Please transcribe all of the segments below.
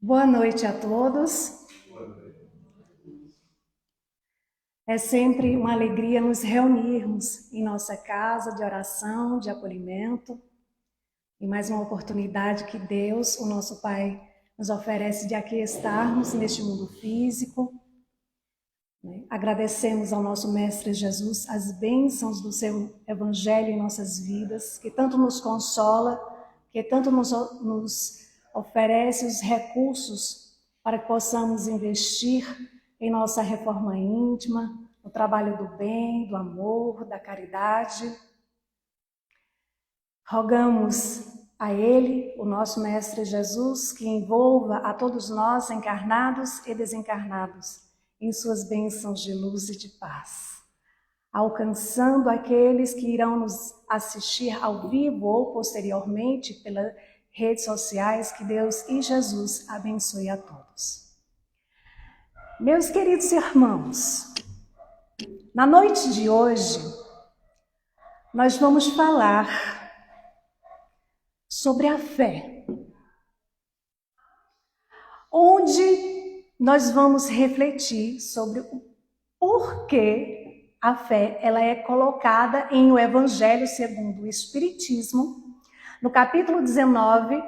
Boa noite a todos. É sempre uma alegria nos reunirmos em nossa casa de oração, de acolhimento, e mais uma oportunidade que Deus, o nosso Pai, nos oferece de aqui estarmos neste mundo físico. Agradecemos ao nosso Mestre Jesus as bênçãos do seu Evangelho em nossas vidas, que tanto nos consola, que tanto nos oferece os recursos para que possamos investir em nossa reforma íntima, no trabalho do bem, do amor, da caridade. Rogamos a Ele, o nosso Mestre Jesus, que envolva a todos nós, encarnados e desencarnados, em suas bênçãos de luz e de paz, alcançando aqueles que irão nos assistir ao vivo ou posteriormente pelas redes sociais. Que Deus e Jesus abençoe a todos. Meus queridos irmãos, na noite de hoje, nós vamos falar sobre a fé, onde nós vamos refletir sobre o porquê a fé ela é colocada em o Evangelho segundo o Espiritismo, no capítulo 19,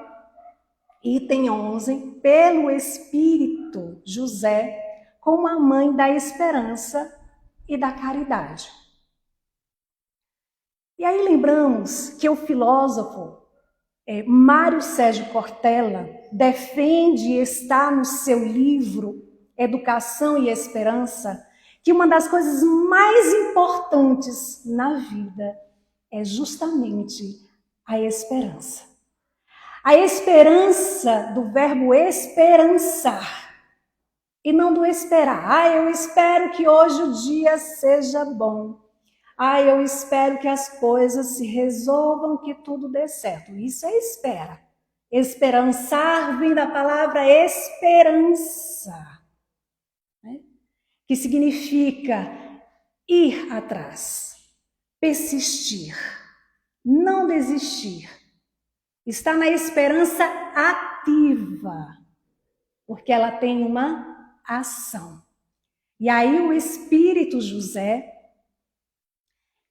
item 11, pelo Espírito José, como a mãe da esperança e da caridade. E aí lembramos que o filósofo Mário Sérgio Cortella defende e está no seu livro Educação e Esperança que uma das coisas mais importantes na vida é justamente a esperança. A esperança do verbo esperançar e não do esperar. Eu espero que hoje o dia seja bom. Eu espero que as coisas se resolvam, que tudo dê certo. Isso é espera. Esperançar vem da palavra esperança, né? Que significa ir atrás, persistir, não desistir. Está na esperança ativa, porque ela tem uma ação. E aí o Espírito José,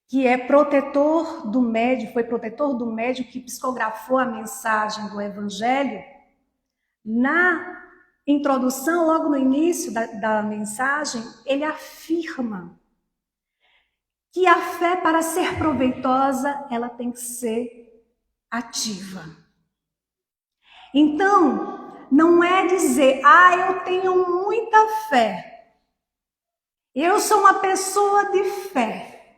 que é protetor do médium, foi protetor do médium que psicografou a mensagem do Evangelho, na introdução, logo no início da mensagem, ele afirma que a fé, para ser proveitosa, ela tem que ser ativa. Então, não é dizer, eu tenho muita fé, eu sou uma pessoa de fé,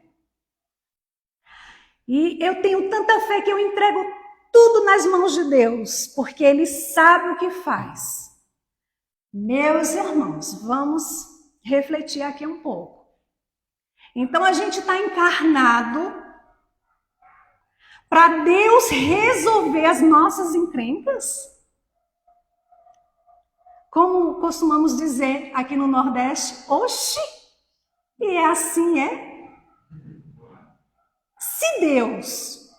e eu tenho tanta fé que eu entrego tudo nas mãos de Deus, porque Ele sabe o que faz. Meus irmãos, vamos refletir aqui um pouco. Então a gente está encarnado para Deus resolver as nossas encrencas? Como costumamos dizer aqui no Nordeste, oxi, e é assim, é? Se Deus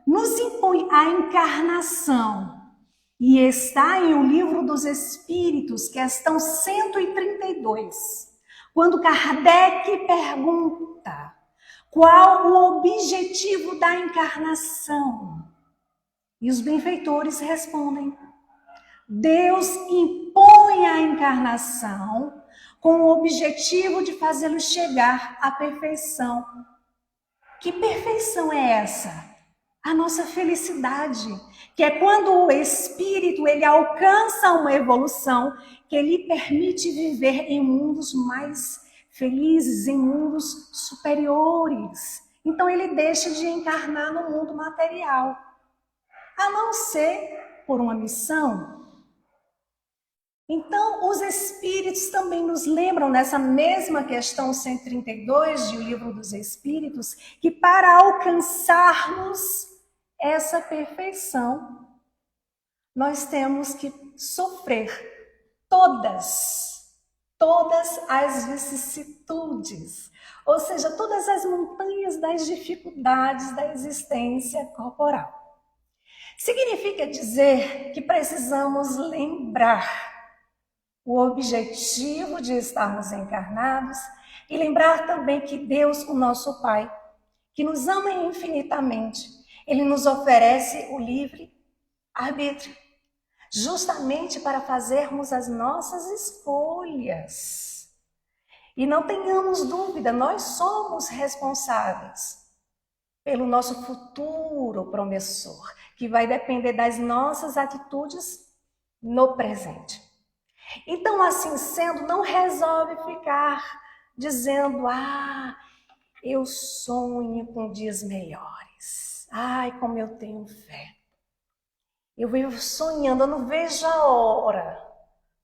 nos impõe a encarnação e está em O Livro dos Espíritos, questão 132, quando Kardec pergunta qual o objetivo da encarnação, e os benfeitores respondem: Deus impõe a encarnação com o objetivo de fazê-lo chegar à perfeição. Que perfeição é essa? A nossa felicidade, que é quando o espírito ele alcança uma evolução que lhe permite viver em mundos mais felizes, em mundos superiores. Então ele deixa de encarnar no mundo material, a não ser por uma missão. Então, os Espíritos também nos lembram, nessa mesma questão 132 de O Livro dos Espíritos, que para alcançarmos essa perfeição, nós temos que sofrer todas as vicissitudes, ou seja, todas as montanhas das dificuldades da existência corporal. Significa dizer que precisamos lembrar o objetivo de estarmos encarnados e lembrar também que Deus, o nosso Pai, que nos ama infinitamente, Ele nos oferece o livre arbítrio, justamente para fazermos as nossas escolhas. E não tenhamos dúvida, nós somos responsáveis pelo nosso futuro promissor, que vai depender das nossas atitudes no presente. Então, assim sendo, não resolve ficar dizendo, eu sonho com dias melhores. Ai, como eu tenho fé. Eu vivo sonhando, eu não vejo a hora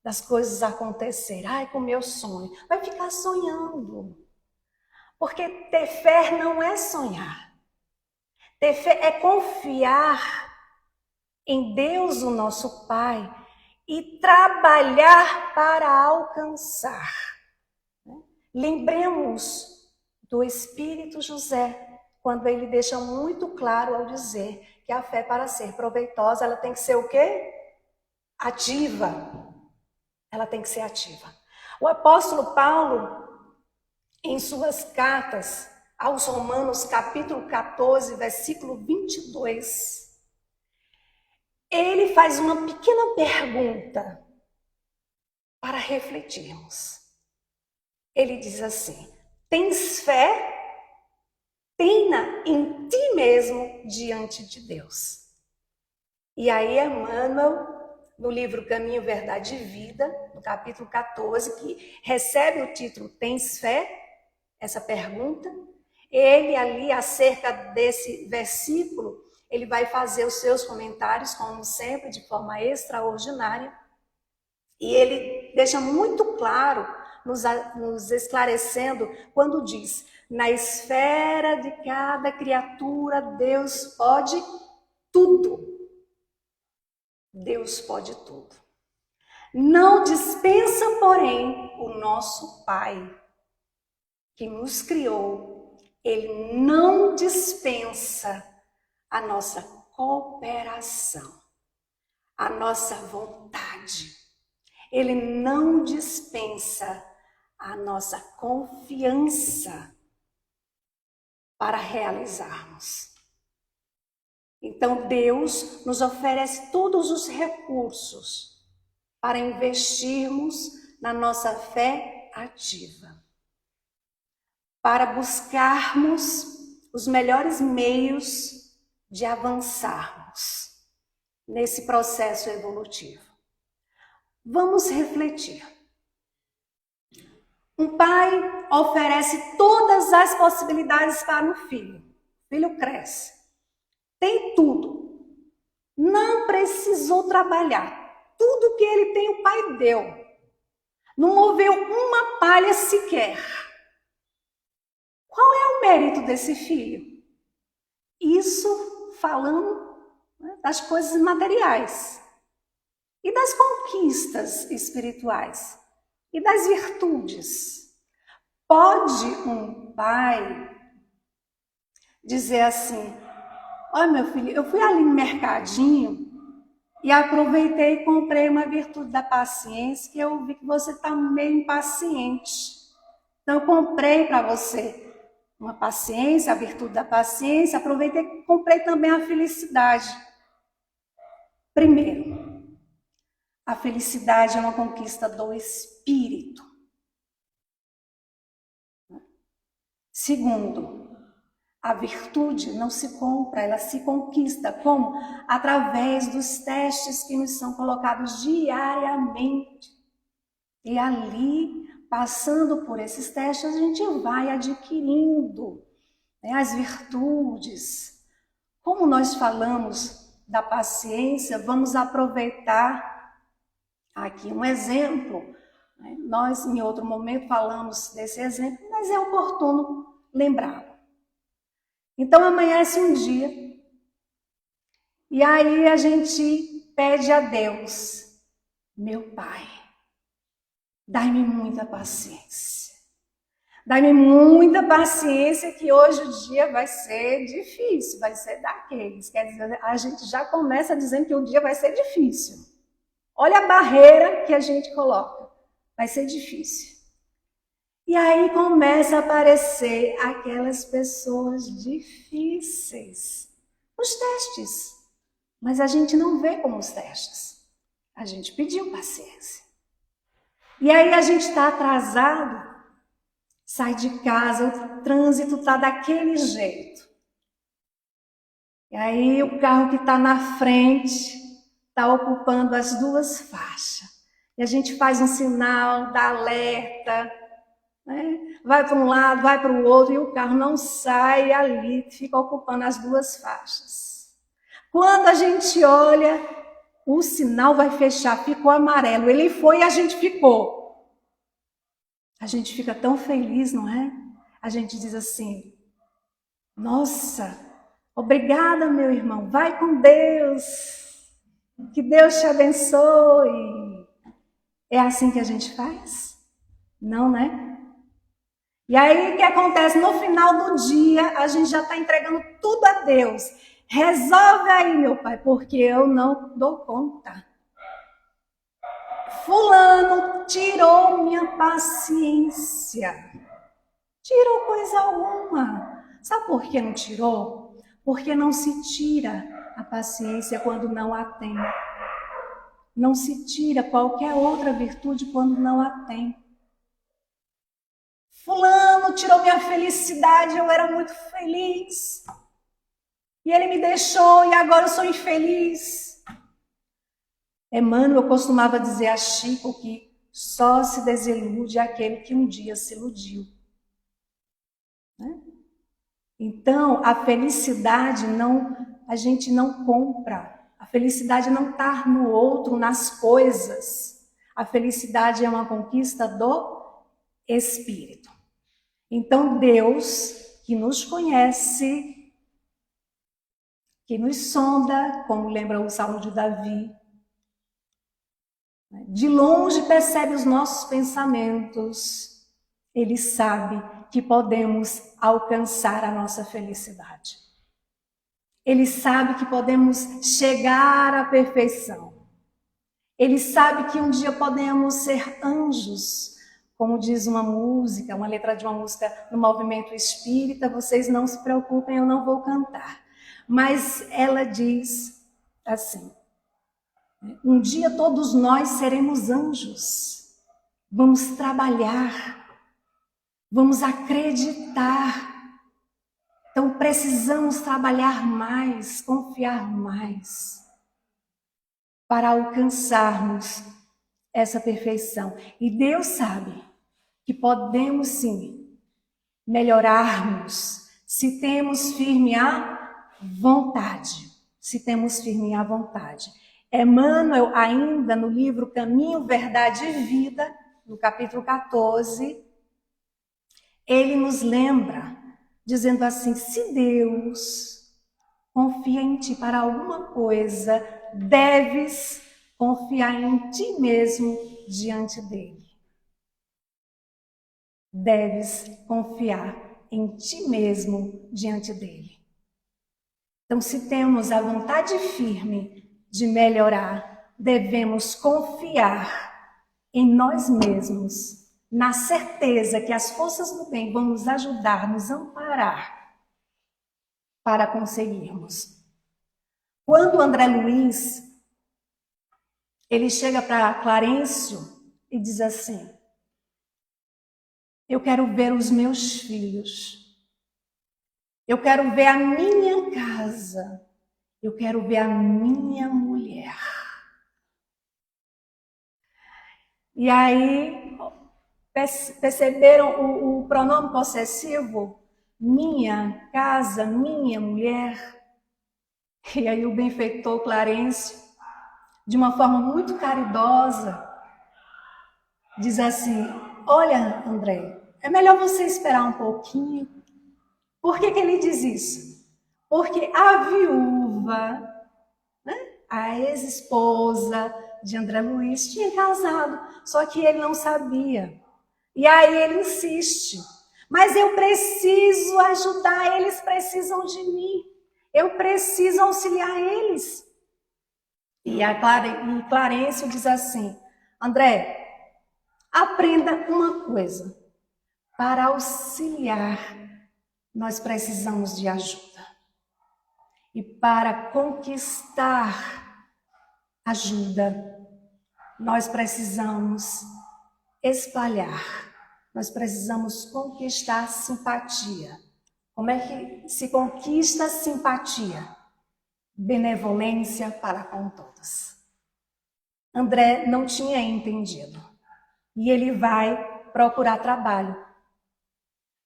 das coisas acontecerem. Ai, como eu sonho. Vai ficar sonhando. Porque ter fé não é sonhar. Ter fé é confiar em Deus, o nosso Pai, e trabalhar para alcançar. Lembremos do Espírito José, quando ele deixa muito claro ao dizer que a fé, para ser proveitosa, ela tem que ser o quê? Ativa. Ela tem que ser ativa. O apóstolo Paulo, em suas cartas aos Romanos, capítulo 14, versículo 22, ele faz uma pequena pergunta para refletirmos. Ele diz assim: tens fé? Tenha em ti mesmo diante de Deus. E aí Emmanuel, no livro Caminho, Verdade e Vida, no capítulo 14, que recebe o título Tens fé? Essa pergunta, ele ali, acerca desse versículo, ele vai fazer os seus comentários, como sempre, de forma extraordinária. E ele deixa muito claro, nos esclarecendo, quando diz: na esfera de cada criatura, Deus pode tudo. Deus pode tudo. Não dispensa, porém, o nosso Pai, que nos criou. Ele não dispensa a nossa cooperação, a nossa vontade. Ele não dispensa a nossa confiança para realizarmos. Então, Deus nos oferece todos os recursos para investirmos na nossa fé ativa, para buscarmos os melhores meios de avançarmos nesse processo evolutivo. Vamos refletir. Um pai oferece todas as possibilidades para o filho. O filho cresce. Tem tudo. Não precisou trabalhar. Tudo que ele tem, o pai deu. Não moveu uma palha sequer. Qual é o mérito desse filho? Isso falando, né, das coisas materiais. E das conquistas espirituais. E das virtudes. Pode um pai dizer assim: olha, meu filho, eu fui ali no mercadinho e aproveitei e comprei uma virtude da paciência, que eu vi que você está meio impaciente. Então eu comprei para você uma paciência, a virtude da paciência, aproveitei e comprei também a felicidade. Primeiro, a felicidade é uma conquista do espírito. Segundo, a virtude não se compra, ela se conquista. Como? Através dos testes que nos são colocados diariamente. E ali, passando por esses testes, a gente vai adquirindo, né, as virtudes. Como nós falamos da paciência, vamos aproveitar aqui um exemplo. Né? Nós, em outro momento, falamos desse exemplo, mas é oportuno lembrá-lo. Então amanhece um dia e aí a gente pede a Deus: meu Pai, dai-me muita paciência, Dá-me muita paciência que hoje o dia vai ser difícil, vai ser daqueles. Quer dizer, a gente já começa dizendo que o dia vai ser difícil. Olha a barreira que a gente coloca. Vai ser difícil. E aí começa a aparecer aquelas pessoas difíceis. Os testes. Mas a gente não vê como os testes. A gente pediu paciência. E aí a gente está atrasado. Sai de casa, o trânsito está daquele jeito. E aí o carro que está na frente está ocupando as duas faixas. E a gente faz um sinal, dá alerta, né? Vai para um lado, vai para o outro, e o carro não sai ali, fica ocupando as duas faixas. Quando a gente olha, o sinal vai fechar, ficou amarelo. Ele foi e a gente ficou. A gente fica tão feliz, não é? A gente diz assim, nossa, obrigada, meu irmão, vai com Deus, que Deus te abençoe. É assim que a gente faz? Não, né? E aí o que acontece? No final do dia, a gente já está entregando tudo a Deus. Resolve aí, meu pai, porque eu não dou conta. Fulano tirou minha paciência. Tirou coisa alguma. Sabe por que não tirou? Porque não se tira a paciência quando não a tem. Não se tira qualquer outra virtude quando não a tem. Fulano tirou minha felicidade, eu era muito feliz. E ele me deixou e agora eu sou infeliz. Emmanuel costumava dizer a Chico que só se desilude aquele que um dia se iludiu. Né? Então, a felicidade a gente não compra. A felicidade não está no outro, nas coisas. A felicidade é uma conquista do espírito. Então, Deus, que nos conhece, que nos sonda, como lembra o Salmo de Davi, de longe percebe os nossos pensamentos, Ele sabe que podemos alcançar a nossa felicidade. Ele sabe que podemos chegar à perfeição. Ele sabe que um dia podemos ser anjos, como diz uma música, uma letra de uma música no movimento espírita, vocês não se preocupem, eu não vou cantar. Mas ela diz assim, um dia todos nós seremos anjos, vamos trabalhar, vamos acreditar. Então precisamos trabalhar mais, confiar mais, para alcançarmos essa perfeição. E Deus sabe que podemos sim melhorarmos se temos firme a vontade. Se temos firme a vontade. Emmanuel, ainda no livro Caminho, Verdade e Vida, no capítulo 14, ele nos lembra, dizendo assim, se Deus confia em ti para alguma coisa, deves confiar em ti mesmo diante dele. Deves confiar em ti mesmo diante dele. Então, se temos a vontade firme de melhorar, devemos confiar em nós mesmos, na certeza que as forças do bem vão nos ajudar, nos amparar para conseguirmos. Quando André Luiz, ele chega para Clarencio e diz assim, eu quero ver os meus filhos, eu quero ver a minha casa, eu quero ver a minha mulher. E aí, perceberam o pronome possessivo? Minha casa, minha mulher. E aí o benfeitor Clarencio, de uma forma muito caridosa, diz assim, olha, André, é melhor você esperar um pouquinho. Por que ele diz isso? Porque a viúva, né, a ex-esposa de André Luiz, tinha casado, só que ele não sabia. E aí ele insiste, Mas eu preciso ajudar, eles precisam de mim. Eu preciso auxiliar eles. E Clarencio diz assim: André, aprenda uma coisa. Para auxiliar, nós precisamos de ajuda. E para conquistar ajuda, nós precisamos espalhar. Nós precisamos conquistar simpatia. Como é que se conquista simpatia? Benevolência para com todos. André não tinha entendido. E ele vai procurar trabalho.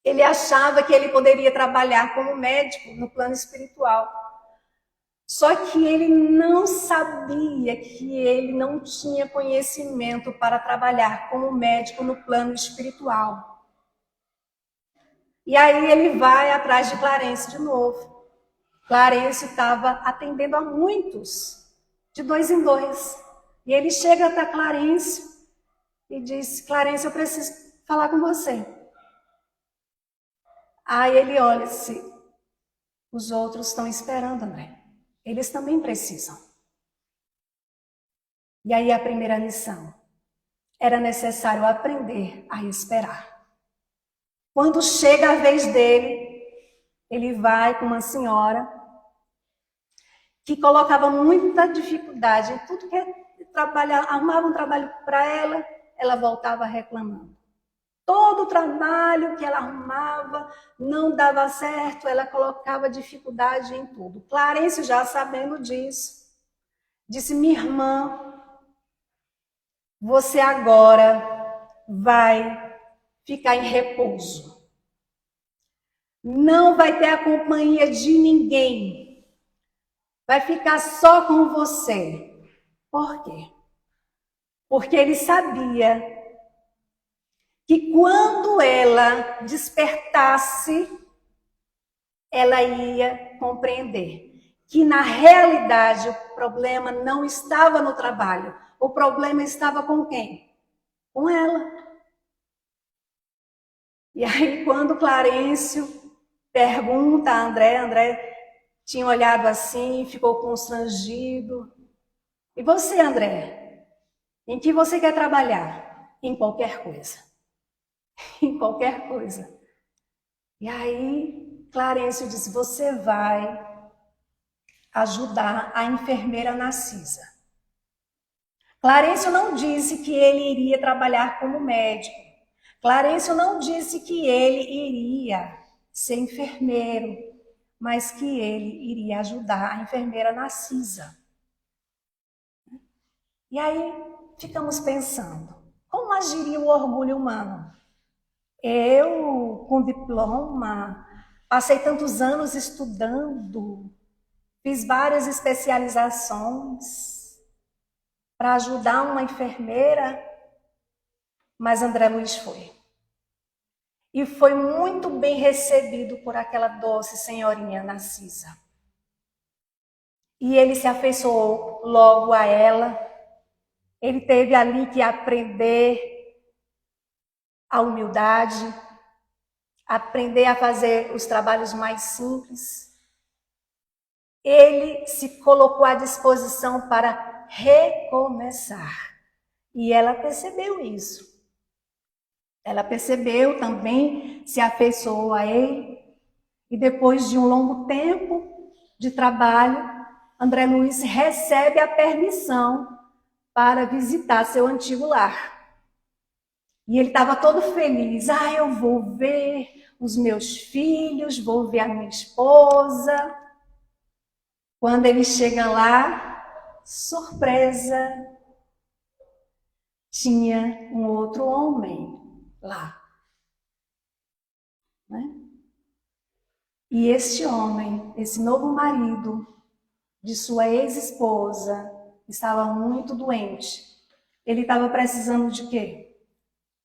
Ele achava que ele poderia trabalhar como médico no plano espiritual. Só que ele não sabia que ele não tinha conhecimento para trabalhar como médico no plano espiritual. E aí ele vai atrás de Clarencio de novo. Clarencio estava atendendo a muitos, de 2 em 2. E ele chega até Clarencio e diz: Clarencio, eu preciso falar com você. Aí ele olha assim: os outros estão esperando, André. Eles também precisam. E aí a primeira lição: era necessário aprender a esperar. Quando chega a vez dele, ele vai com uma senhora que colocava muita dificuldade em tudo que arrumava um trabalho para ela, ela voltava reclamando. Todo o trabalho que ela arrumava não dava certo, ela colocava dificuldade em tudo. Clarencio, já sabendo disso, disse: minha irmã, você agora vai ficar em repouso. Não vai ter a companhia de ninguém. Vai ficar só com você. Por quê? Porque ele sabia que quando ela despertasse, ela ia compreender que na realidade o problema não estava no trabalho, o problema estava com quem? Com ela. E aí quando Clarencio pergunta a André tinha olhado assim, ficou constrangido. E você, André? Em que você quer trabalhar? Em qualquer coisa. Em qualquer coisa. E aí, Clarencio disse: você vai ajudar a enfermeira Narcisa. Clarencio não disse que ele iria trabalhar como médico. Clarencio não disse que ele iria ser enfermeiro, mas que ele iria ajudar a enfermeira Narcisa. E aí, ficamos pensando, como agiria o orgulho humano? Eu, com diploma, passei tantos anos estudando, fiz várias especializações para ajudar uma enfermeira, mas André Luiz foi. E foi muito bem recebido por aquela doce senhorinha Narcisa. E ele se afeiçoou logo a ela. Ele teve ali que aprender a humildade, aprender a fazer os trabalhos mais simples. Ele se colocou à disposição para recomeçar. E ela percebeu isso. Ela percebeu também, se afeiçoou a ele. E depois de um longo tempo de trabalho, André Luiz recebe a permissão para visitar seu antigo lar. E ele estava todo feliz. Eu vou ver os meus filhos, vou ver a minha esposa. Quando ele chega lá, surpresa, tinha um outro homem lá. Né? E este homem, esse novo marido de sua ex-esposa, estava muito doente. Ele estava precisando de quê?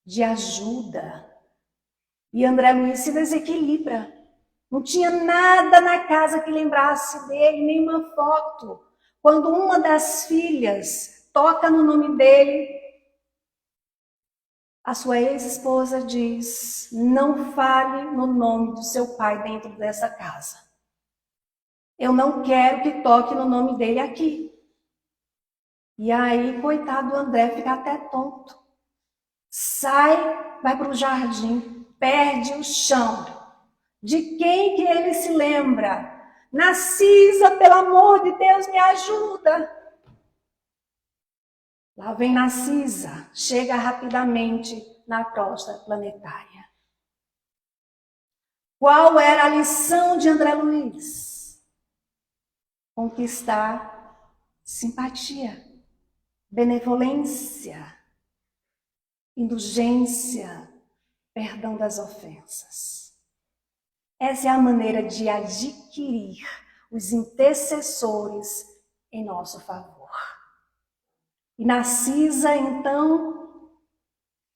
De ajuda. E André Luiz se desequilibra. Não tinha nada na casa que lembrasse dele, nenhuma foto. Quando uma das filhas toca no nome dele, a sua ex-esposa diz: não fale no nome do seu pai dentro dessa casa. Eu não quero que toque no nome dele aqui. E aí, coitado do André, fica até tonto. Sai, vai para o jardim, perde o chão. De quem que ele se lembra? Narcisa, pelo amor de Deus, me ajuda. Lá vem Narcisa, chega rapidamente na crosta planetária. Qual era a lição de André Luiz? Conquistar simpatia, benevolência, indulgência, perdão das ofensas. Essa é a maneira de adquirir os intercessores em nosso favor. E Narcisa, então,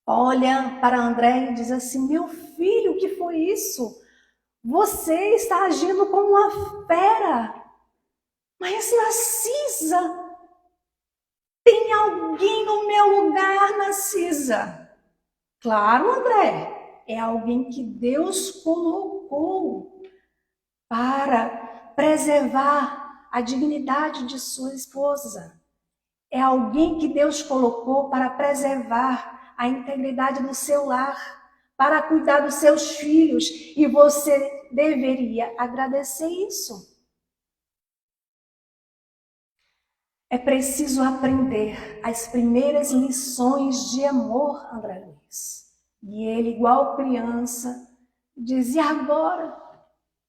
olha para André e diz assim: meu filho, o que foi isso? Você está agindo como uma fera. Mas Narcisa, tem alguém no meu lugar, Narcisa. Claro, André, é alguém que Deus colocou para preservar a dignidade de sua esposa. É alguém que Deus colocou para preservar a integridade do seu lar, para cuidar dos seus filhos, e você deveria agradecer isso. É preciso aprender as primeiras lições de amor, André Luiz. E ele, igual criança, dizia: agora,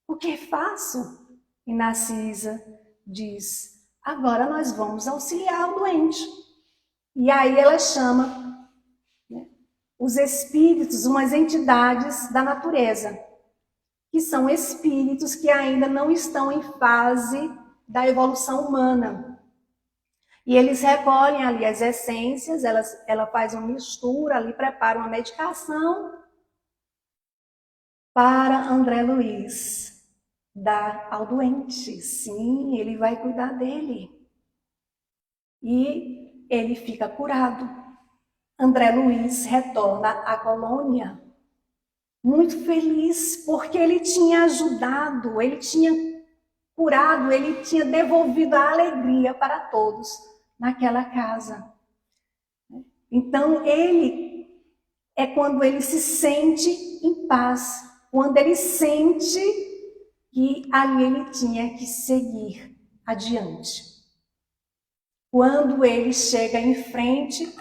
o que faço? E Narcisa diz: agora nós vamos auxiliar o doente. E aí ela chama, né, os espíritos, umas entidades da natureza, que são espíritos que ainda não estão em fase da evolução humana. E eles recolhem ali as essências, ela faz uma mistura ali, prepara uma medicação para André Luiz dar ao doente. Sim, ele vai cuidar dele. E ele fica curado. André Luiz retorna à colônia, muito feliz, porque ele tinha ajudado, ele tinha curado, ele tinha devolvido a alegria para todos naquela casa. Então, é quando ele se sente em paz, quando ele sente que ali ele tinha que seguir adiante. Quando ele chega em frente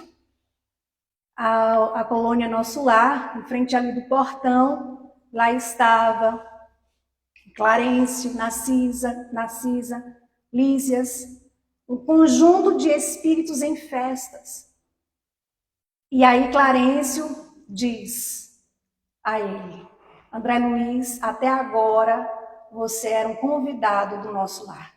à colônia Nosso Lar, em frente ali do portão, lá estava Clarencio, Narcisa, Lísias, um conjunto de espíritos em festas. E aí Clarencio diz a ele: André Luiz, até agora você era um convidado do nosso lar.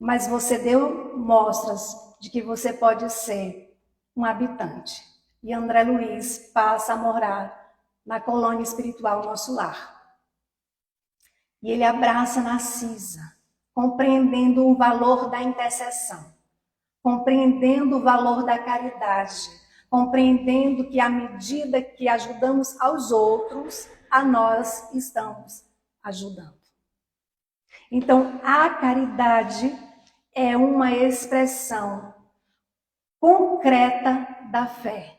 Mas você deu mostras de que você pode ser um habitante. E André Luiz passa a morar na colônia espiritual Nosso Lar. E ele abraça Narcisa, compreendendo o valor da intercessão, compreendendo o valor da caridade, compreendendo que à medida que ajudamos aos outros, a nós estamos ajudando. Então, a caridade é uma expressão concreta da fé.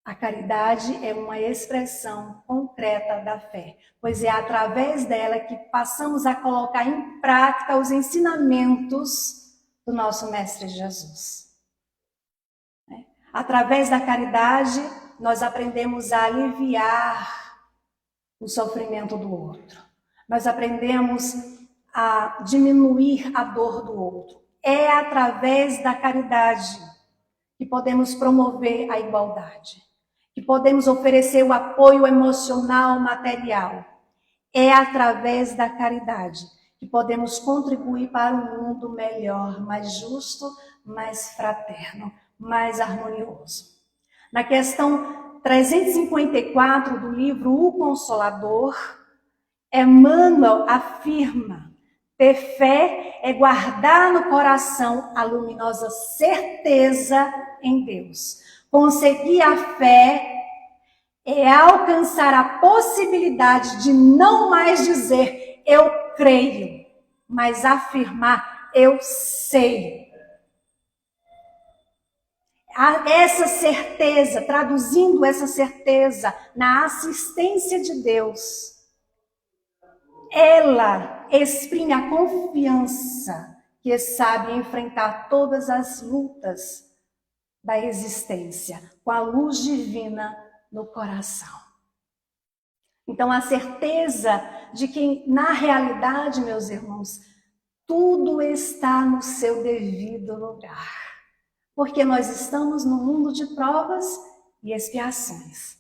A caridade é uma expressão concreta da fé, pois é através dela que passamos a colocar em prática os ensinamentos do nosso Mestre Jesus. Através da caridade, nós aprendemos a aliviar o sofrimento do outro. Nós aprendemos a diminuir a dor do outro. É através da caridade que podemos promover a igualdade, que podemos oferecer o apoio emocional, material. É através da caridade que podemos contribuir para um mundo melhor, mais justo, mais fraterno, mais harmonioso. Na questão 354 do livro O Consolador, Emmanuel afirma: ter fé é guardar no coração a luminosa certeza em Deus, Conseguir a fé é alcançar a possibilidade de não mais dizer eu creio, mas afirmar eu sei. Essa certeza, traduzindo essa certeza na assistência de Deus, ela exprime a confiança que sabe enfrentar todas as lutas da existência com a luz divina no coração. Então, a certeza de que, na realidade, meus irmãos, tudo está no seu devido lugar. Porque nós estamos no mundo de provas e expiações.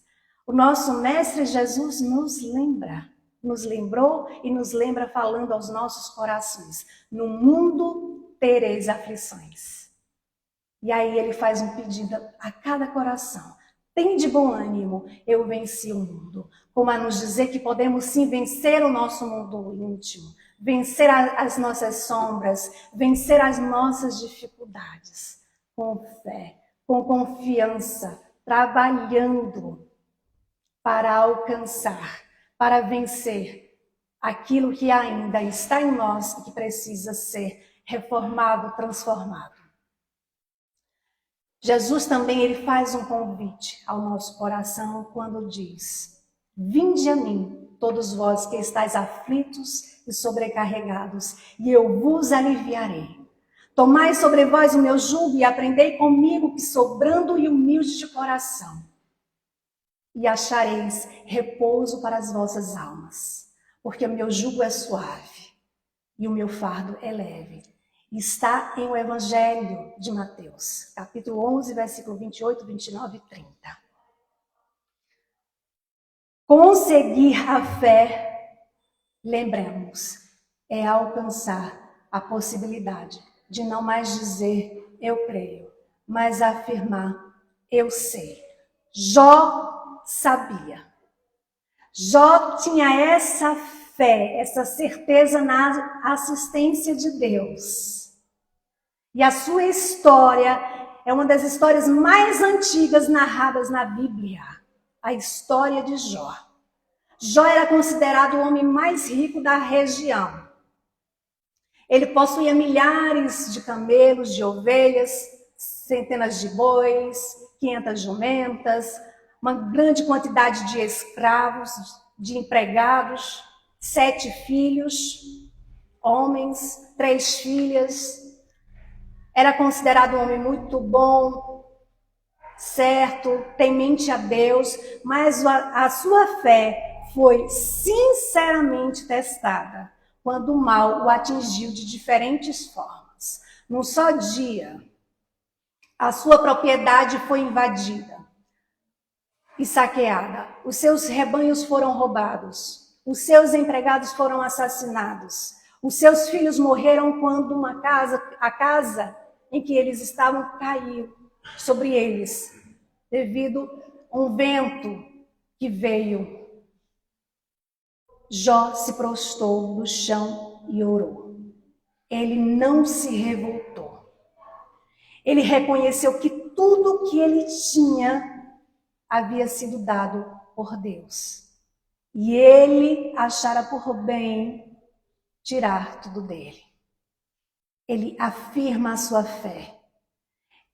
O nosso Mestre Jesus nos lembrou e nos lembra falando aos nossos corações: no mundo tereis aflições. E aí ele faz um pedido a cada coração: tem de bom ânimo, eu venci o mundo. Como a nos dizer que podemos sim vencer o nosso mundo íntimo, vencer as nossas sombras, vencer as nossas dificuldades. Com fé, com confiança, trabalhando para alcançar, para vencer aquilo que ainda está em nós e que precisa ser reformado, transformado. Jesus também ele faz um convite ao nosso coração quando diz: vinde a mim, todos vós que estáis aflitos e sobrecarregados, e eu vos aliviarei. Tomai sobre vós o meu jugo e aprendei comigo, que sou brando e humilde de coração, e achareis repouso para as vossas almas, porque o meu jugo é suave e o meu fardo é leve. Está em o Evangelho de Mateus, capítulo 11, versículo 28, 29 e 30. Conseguir a fé, lembremos, é alcançar a possibilidade de não mais dizer eu creio, mas afirmar eu sei. Jó sabia. Jó tinha essa fé, essa certeza na assistência de Deus. E a sua história é uma das histórias mais antigas narradas na Bíblia, a história de Jó. Jó era considerado o homem mais rico da região. Ele possuía milhares de camelos, de ovelhas, centenas de bois, 500 jumentas, uma grande quantidade de escravos, de empregados, 7 filhos, homens, 3 filhas. Era considerado um homem muito bom, certo, temente a Deus, mas a sua fé foi sinceramente testada quando o mal o atingiu de diferentes formas. Num só dia, a sua propriedade foi invadida e saqueada. Os seus rebanhos foram roubados. Os seus empregados foram assassinados. Os seus filhos morreram quando a casa em que eles estavam caiu sobre eles, devido a um vento que veio. Jó se prostrou no chão e orou. Ele não se revoltou. Ele reconheceu que tudo que ele tinha havia sido dado por Deus. E ele achara por bem tirar tudo dele. Ele afirma a sua fé.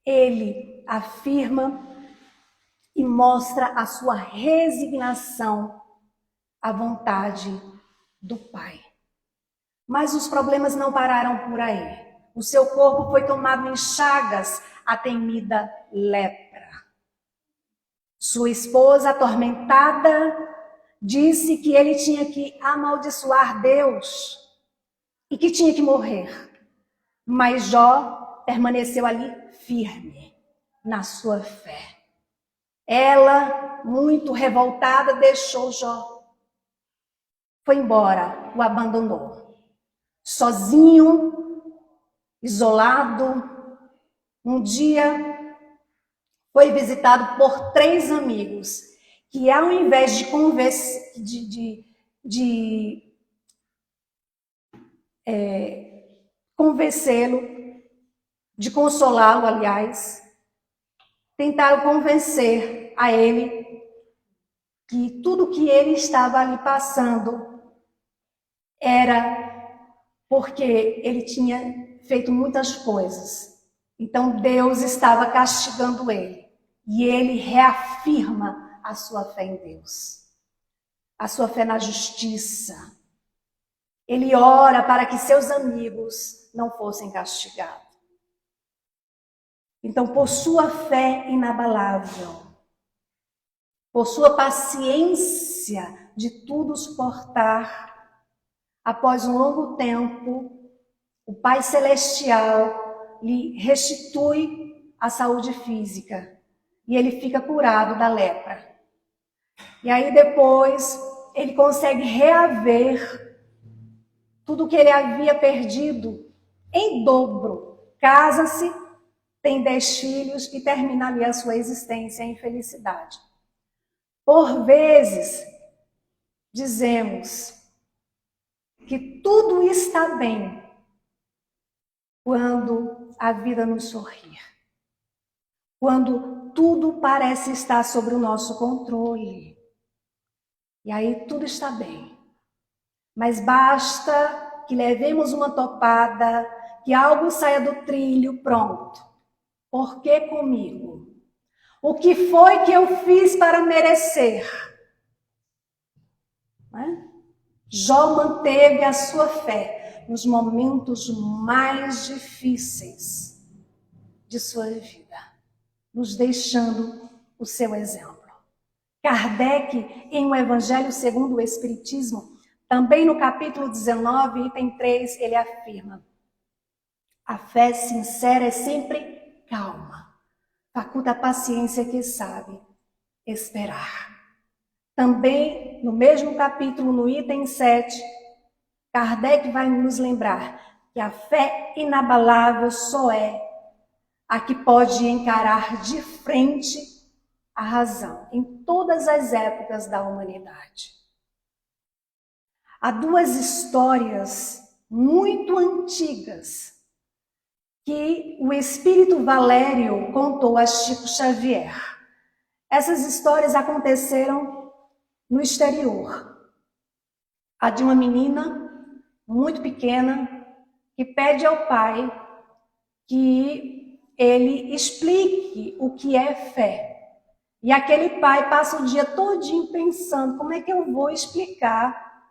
Ele afirma e mostra a sua resignação à vontade do Pai. Mas os problemas não pararam por aí. O seu corpo foi tomado em chagas, a temida lepra. Sua esposa, atormentada, disse que ele tinha que amaldiçoar Deus e que tinha que morrer. Mas Jó permaneceu ali firme na sua fé. Ela, muito revoltada, deixou Jó. Foi embora, o abandonou. Sozinho, isolado, um dia foi visitado por 3 amigos que, ao invés de convencê-lo, de consolá-lo, aliás, tentaram convencer a ele que tudo que ele estava ali passando era porque ele tinha feito muitas coisas. Então Deus estava castigando ele. E ele reafirma a sua fé em Deus, a sua fé na justiça. Ele ora para que seus amigos não fossem castigados. Então, por sua fé inabalável, por sua paciência de tudo suportar, após um longo tempo, o Pai Celestial lhe restitui a saúde física e ele fica curado da lepra. E aí depois ele consegue reaver tudo que ele havia perdido em dobro. Casa-se, tem 10 filhos e termina ali a sua existência em felicidade. Por vezes, dizemos que tudo está bem quando a vida nos sorrir. Quando tudo parece estar sob o nosso controle. E aí tudo está bem. Mas basta que levemos uma topada, que algo saia do trilho, pronto. Por que comigo? O que foi que eu fiz para merecer? Jó manteve a sua fé nos momentos mais difíceis de sua vida, nos deixando o seu exemplo. Kardec, em O Evangelho segundo o Espiritismo, também no capítulo 19, item 3, ele afirma: a fé sincera é sempre calma, faculta a paciência que sabe esperar. Também, no mesmo capítulo, no item 7, Kardec vai nos lembrar que a fé inabalável só é a que pode encarar de frente a razão em todas as épocas da humanidade. Há duas histórias muito antigas que o espírito Valério contou a Chico Xavier. Essas histórias aconteceram no exterior. A de uma menina muito pequena que pede ao pai que ele explique o que é fé. E aquele pai passa o dia todinho pensando: como é que eu vou explicar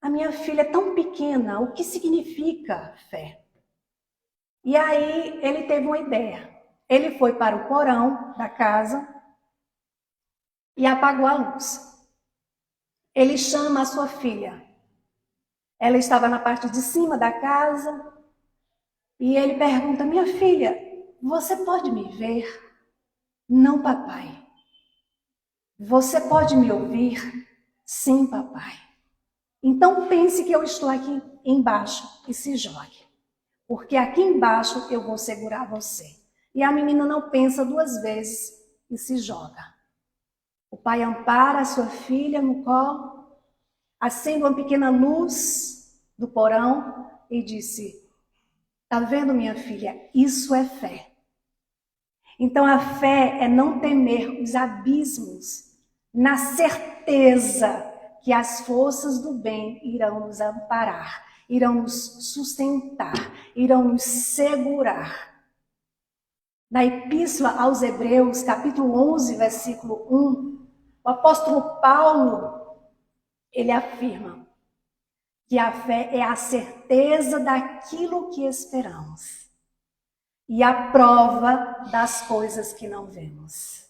a minha filha tão pequena o que significa fé? E aí ele teve uma ideia. Ele foi para o porão da casa e apagou a luz. Ele chama a sua filha. Ela estava na parte de cima da casa e ele pergunta: minha filha, você pode me ver? Não, papai. Você pode me ouvir? Sim, papai. Então pense que eu estou aqui embaixo e se jogue. Porque aqui embaixo eu vou segurar você. E a menina não pensa duas vezes e se joga. O pai ampara a sua filha no colo, acende uma pequena luz do porão e disse: tá vendo, minha filha? Isso é fé. Então a fé é não temer os abismos, na certeza que as forças do bem irão nos amparar, irão nos sustentar, irão nos segurar. Na Epístola aos Hebreus, capítulo 11, versículo 1, o apóstolo Paulo, ele afirma que a fé é a certeza daquilo que esperamos e a prova das coisas que não vemos.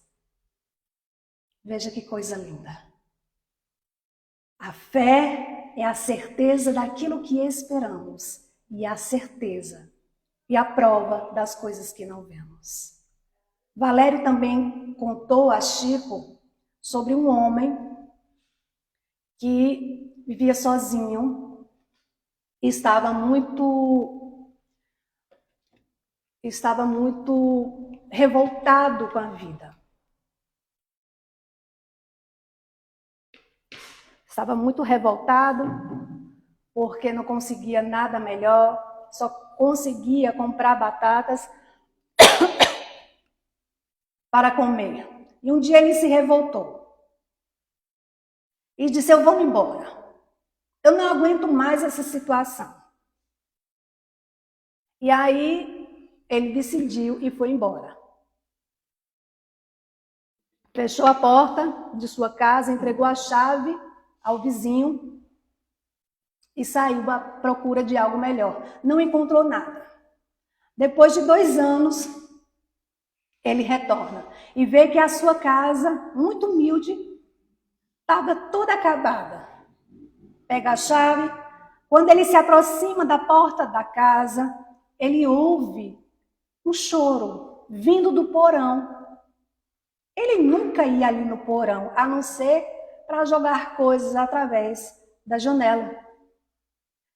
Veja que coisa linda. A fé é a certeza daquilo que esperamos e a certeza e a prova das coisas que não vemos. Valério também contou a Chico sobre um homem que vivia sozinho e estava muito revoltado com a vida. Estava muito revoltado porque não conseguia nada melhor, só conseguia comprar batatas para comer. E um dia ele se revoltou e disse: eu vou embora. Eu não aguento mais essa situação. E aí ele decidiu e foi embora. Fechou a porta de sua casa, entregou a chave ao vizinho e saiu à procura de algo melhor. Não encontrou nada. Depois de 2 anos, ele retorna e vê que a sua casa, muito humilde, estava toda acabada. Pega a chave. Quando ele se aproxima da porta da casa, ele ouve um choro vindo do porão. Ele nunca ia ali no porão, a não ser para jogar coisas através da janela.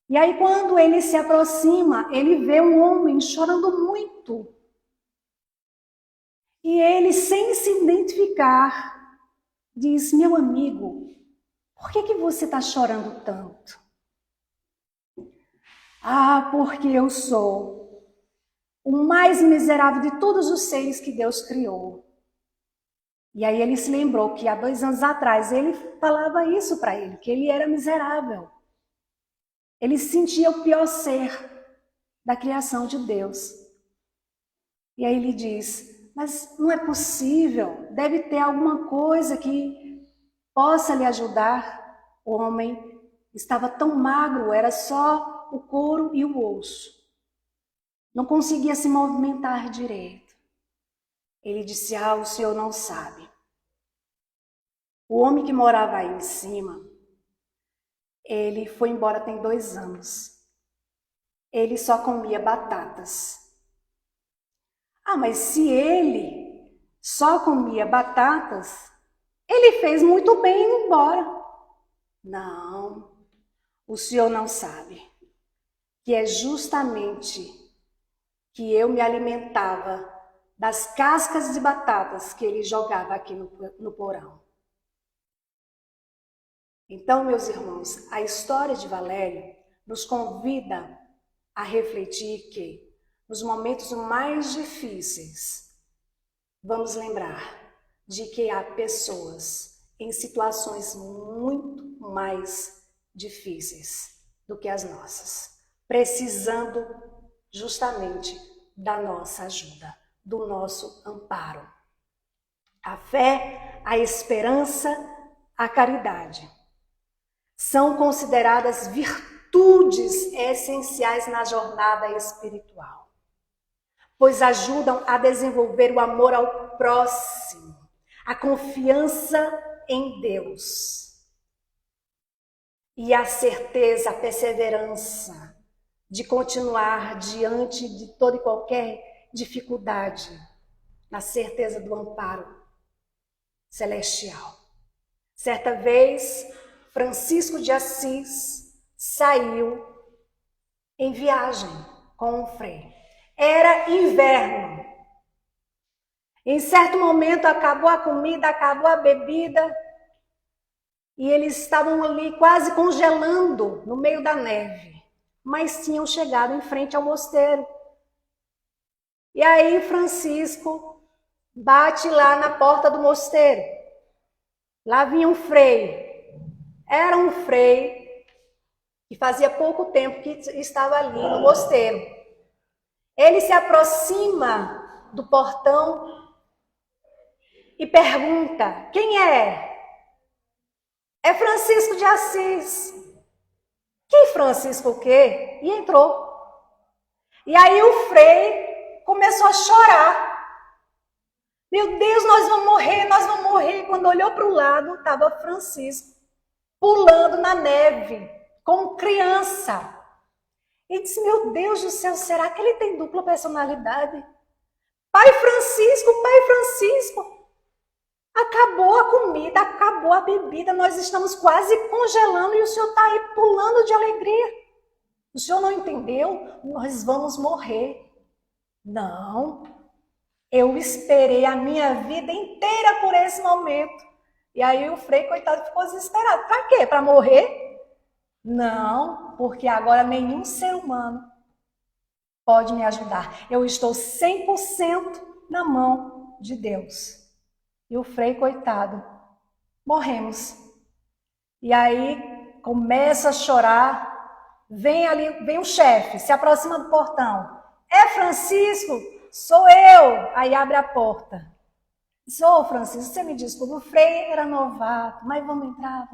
E aí, quando ele se aproxima, ele vê um homem chorando muito. E ele, sem se identificar, diz: meu amigo, por que você está chorando tanto? Ah, porque eu sou o mais miserável de todos os seres que Deus criou. E aí ele se lembrou que há 2 anos atrás ele falava isso para ele, que ele era miserável. Ele se sentia o pior ser da criação de Deus. E aí ele diz: mas não é possível, deve ter alguma coisa que possa lhe ajudar. O homem estava tão magro, era só o couro e o osso. Não conseguia se movimentar direito. Ele disse: ah, o senhor não sabe. O homem que morava aí em cima, ele foi embora tem 2 anos. Ele só comia batatas. Ah, mas se ele só comia batatas, ele fez muito bem ir embora. Não, o senhor não sabe que é justamente que eu me alimentava das cascas de batatas que ele jogava aqui no porão. Então, meus irmãos, a história de Valério nos convida a refletir que, nos momentos mais difíceis, vamos lembrar de que há pessoas em situações muito mais difíceis do que as nossas, precisando justamente da nossa ajuda, do nosso amparo. A fé, a esperança, a caridade são consideradas virtudes essenciais na jornada espiritual, pois ajudam a desenvolver o amor ao próximo, a confiança em Deus e a certeza, a perseverança de continuar diante de toda e qualquer dificuldade, na certeza do amparo celestial. Certa vez, Francisco de Assis saiu em viagem com um frei. Era inverno. Em certo momento acabou a comida, acabou a bebida e eles estavam ali quase congelando no meio da neve, mas tinham chegado em frente ao mosteiro. E aí Francisco bate lá na porta do mosteiro. Lá vinha um frei. Era um frei que fazia pouco tempo que estava ali no mosteiro. Ele se aproxima do portão e pergunta: quem é? É Francisco de Assis. Que Francisco o quê? E entrou. E aí o frei começou a chorar. Meu Deus, nós vamos morrer, nós vamos morrer. Quando olhou para o lado, estava Francisco pulando na neve, como criança. E disse: meu Deus do céu, será que ele tem dupla personalidade? Pai Francisco, acabou a comida, acabou a bebida, nós estamos quase congelando e o senhor está aí pulando de alegria. O senhor não entendeu? Nós vamos morrer. Não, eu esperei a minha vida inteira por esse momento. E aí o frei, coitado, ficou desesperado. Para quê? Para morrer? Não, porque agora nenhum ser humano pode me ajudar. Eu estou 100% na mão de Deus. E o Frei, coitado, morremos. E aí começa a chorar, vem o chefe, se aproxima do portão. É Francisco? Sou eu! Aí abre a porta. Sou Francisco, você me desculpa, o Frei era novato, mas vamos entrar.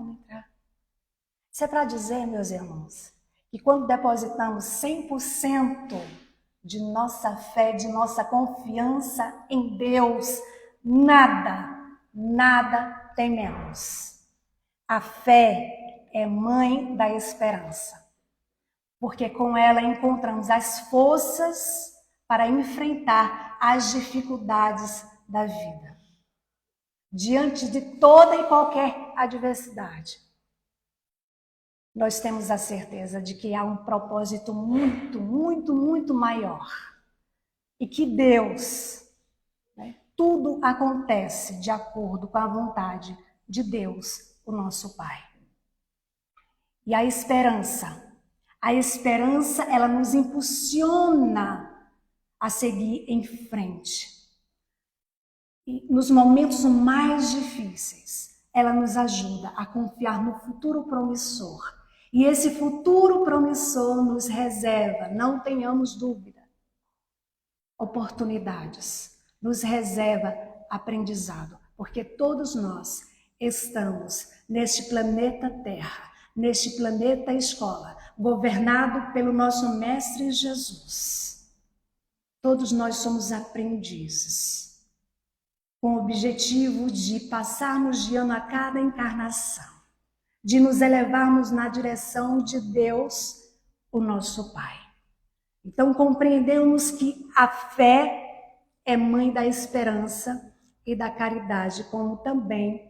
Isso é para dizer, meus irmãos, que quando depositamos 100% de nossa fé, de nossa confiança em Deus, nada tememos. A fé é mãe da esperança, porque com ela encontramos as forças para enfrentar as dificuldades da vida. Diante de toda e qualquer adversidade, nós temos a certeza de que há um propósito muito maior. E que Deus, tudo acontece de acordo com a vontade de Deus, o nosso Pai. E a esperança, ela nos impulsiona a seguir em frente. E nos momentos mais difíceis, ela nos ajuda a confiar no futuro promissor. E esse futuro promissor nos reserva, não tenhamos dúvida, oportunidades, nos reserva aprendizado, porque todos nós estamos neste planeta Terra, neste planeta escola, governado pelo nosso Mestre Jesus. Todos nós somos aprendizes, com o objetivo de passarmos de ano a cada encarnação, de nos elevarmos na direção de Deus, o nosso Pai. Então compreendemos que a fé é mãe da esperança e da caridade, como também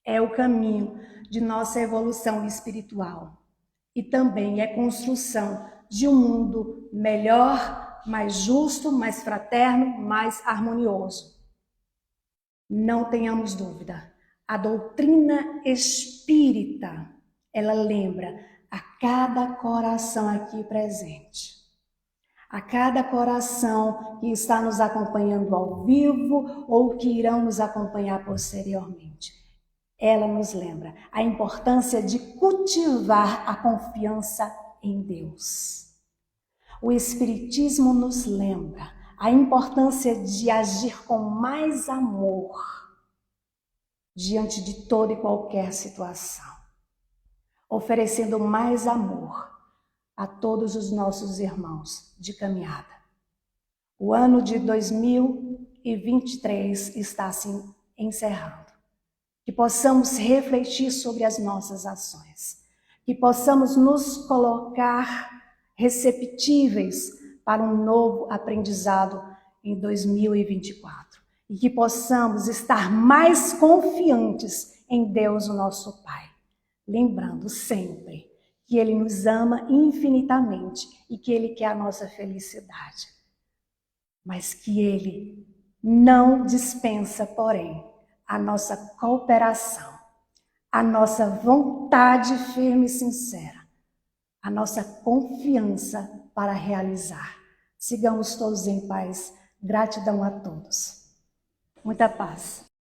é o caminho de nossa evolução espiritual. E também é construção de um mundo melhor, mais justo, mais fraterno, mais harmonioso. Não tenhamos dúvida, a doutrina espírita, ela lembra a cada coração aqui presente, a cada coração que está nos acompanhando ao vivo ou que irão nos acompanhar posteriormente. Ela nos lembra a importância de cultivar a confiança em Deus. O Espiritismo nos lembra a importância de agir com mais amor diante de toda e qualquer situação, oferecendo mais amor a todos os nossos irmãos de caminhada. O ano de 2023 está se encerrando. Que possamos refletir sobre as nossas ações, que possamos nos colocar receptíveis para um novo aprendizado em 2024 e que possamos estar mais confiantes em Deus, o nosso Pai, lembrando sempre que Ele nos ama infinitamente e que Ele quer a nossa felicidade, mas que Ele não dispensa, porém, a nossa cooperação, a nossa vontade firme e sincera, a nossa confiança para realizar. Sigamos todos em paz. Gratidão a todos. Muita paz.